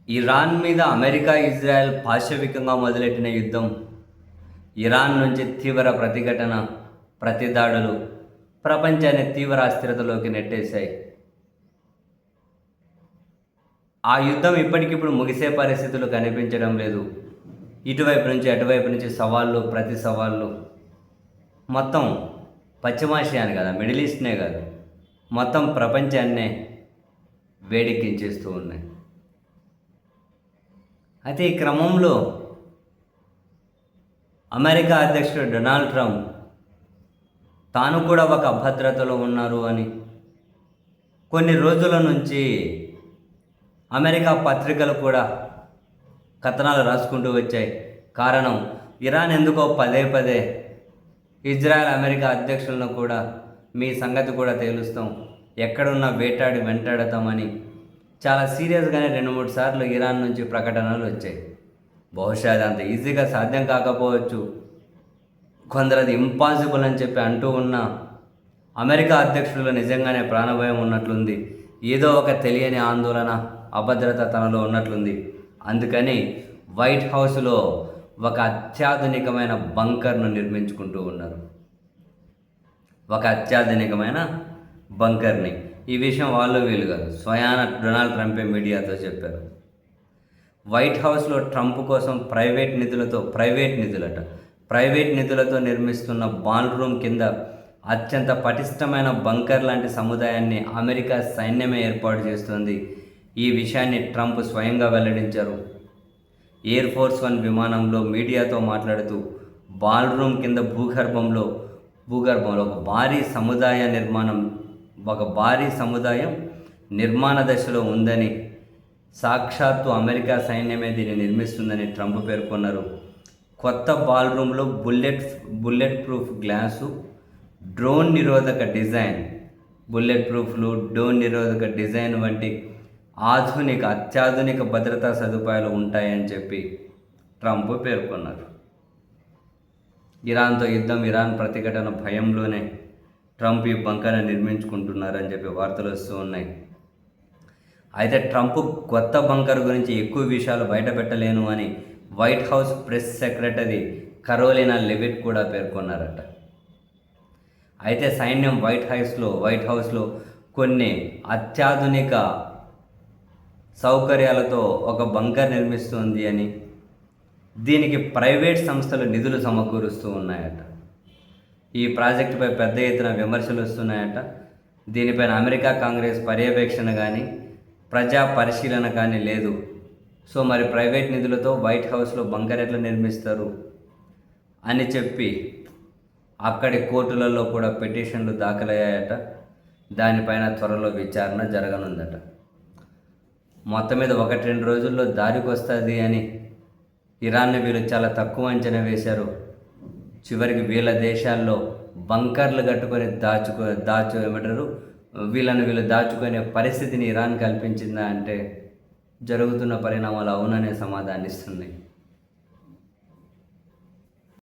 Iran మీద America, Israel పాశవికంగా మొదలెట్టిన యుద్ధం, Iran నుంచి తీవ్ర ప్రతిఘటన, ప్రతిదాడులు ప్రపంచాన్ని తీవ్ర అస్థిరతలోకి నెట్టేశాయి. ఆ యుద్ధం ఇప్పటికిప్పుడు ముగిసే పరిస్థితులు కనిపించడం లేదు. ఇటువైపు నుంచి అటువైపు నుంచి సవాళ్ళు, ప్రతి సవాళ్ళు మొత్తం పశ్చిమాసియాని కదా, మిడిల్ ఈస్ట్నే కాదు, మొత్తం ప్రపంచాన్నే వేడెక్కించేస్తూ ఉన్నాయి. అయితే ఈ క్రమంలో అమెరికా అధ్యక్షుడు డొనాల్డ్ ట్రంప్ తాను కూడా ఒక అభద్రతలో ఉన్నారు అని కొన్ని రోజుల నుంచి అమెరికా పత్రికలు కూడా కథనాలు రాసుకుంటూ వచ్చాయి. కారణం, ఇరాన్ ఎందుకో పదే పదే ఇజ్రాయెల్ అమెరికా అధ్యక్షులను కూడా మీ సంగతి కూడా తేలుస్తాం, ఎక్కడున్నా వేటాడి వెంటాడతామని చాలా సీరియస్గానే 2-3 సార్లు ఇరాన్ నుంచి ప్రకటనలు వచ్చాయి. బహుశా అది అంత ఈజీగా సాధ్యం కాకపోవచ్చు, కొందరు అది ఇంపాసిబుల్ అని చెప్పి అంటూ ఉన్న అమెరికా అధ్యక్షులు నిజంగానే ప్రాణభయం ఉన్నట్లుంది. ఏదో ఒక తెలియని ఆందోళన, అభద్రత తనలో ఉన్నట్లుంది. అందుకని వైట్ హౌస్లో ఒక అత్యాధునికమైన బంకర్ను నిర్మించుకుంటూ ఉన్నారు. ఒక అత్యాధునికమైన బంకర్ని. ఈ విషయం వాళ్ళు వీళ్ళు కాదు, స్వయాన డొనాల్డ్ ట్రంపే మీడియాతో చెప్పారు. వైట్ హౌస్లో ట్రంప్ కోసం ప్రైవేట్ నిధులతో నిర్మిస్తున్న బాల్ రూమ్ కింద అత్యంత పటిష్టమైన బంకర్ లాంటి సముదాయాన్ని అమెరికా సైన్యమే ఏర్పాటు చేస్తుంది. ఈ విషయాన్ని ట్రంప్ స్వయంగా వెల్లడించారు. ఎయిర్ ఫోర్స్ 1 విమానంలో మీడియాతో మాట్లాడుతూ బాల్ రూమ్ కింద భూగర్భంలో ఒక భారీ సముదాయం నిర్మాణ దశలో ఉందని, సాక్షాత్తు అమెరికా సైన్యమే దీన్ని నిర్మిస్తుందని ట్రంప్ పేర్కొన్నారు. కొత్త బాల్ రూమ్లో బుల్లెట్ ప్రూఫ్ గ్లాసు, డ్రోన్ నిరోధక డిజైన్ వంటి అత్యాధునిక భద్రతా సదుపాయాలు ఉంటాయని చెప్పి ట్రంప్ పేర్కొన్నారు. ఇరాన్తో యుద్ధం, ఇరాన్ ప్రతిఘటన భయంలోనే ట్రంప్ ఈ బంకర్ను నిర్మించుకుంటున్నారని చెప్పి వార్తలు వస్తూ ఉన్నాయి. అయితే ట్రంప్ కొత్త బంకర్ గురించి ఎక్కువ విషయాలు బయటపెట్టలేను అని white house press secretary Karoline లెవిట్ కూడా పేర్కొన్నారట. అయితే సైన్యం వైట్ హౌస్లో కొన్ని అత్యాధునిక సౌకర్యాలతో ఒక బంకర్ నిర్మిస్తుంది అని, దీనికి ప్రైవేట్ సంస్థలు నిధులు సమకూరుస్తూ ఉన్నాయట. ఈ ప్రాజెక్టుపై పెద్ద ఎత్తున విమర్శలు వస్తున్నాయట. దీనిపైన అమెరికా కాంగ్రెస్ పర్యవేక్షణ కానీ, ప్రజా పరిశీలన కానీ లేదు. సో మరి ప్రైవేట్ నిధులతో వైట్ హౌస్లో బంకర్ ఎట్లా నిర్మిస్తారు అని చెప్పి అక్కడి కోర్టులలో కూడా పిటిషన్లు దాఖలయ్యాయట. దానిపైన త్వరలో విచారణ జరగనుందట. మొత్తం మీద 1-2 రోజుల్లో దారికి వస్తుంది అని ఇరాన్ని వీళ్ళు చాలా తక్కువ అంచనా వేశారు. చివరికి వీళ్ళ దేశాల్లో బంకర్లు కట్టుకొని వీళ్ళు దాచుకునే పరిస్థితిని ఇరాన్ కల్పించిందా అంటే జరుగుతున్న పరిణామాలు అవుననే సమాధానం ఇస్తున్నాయి.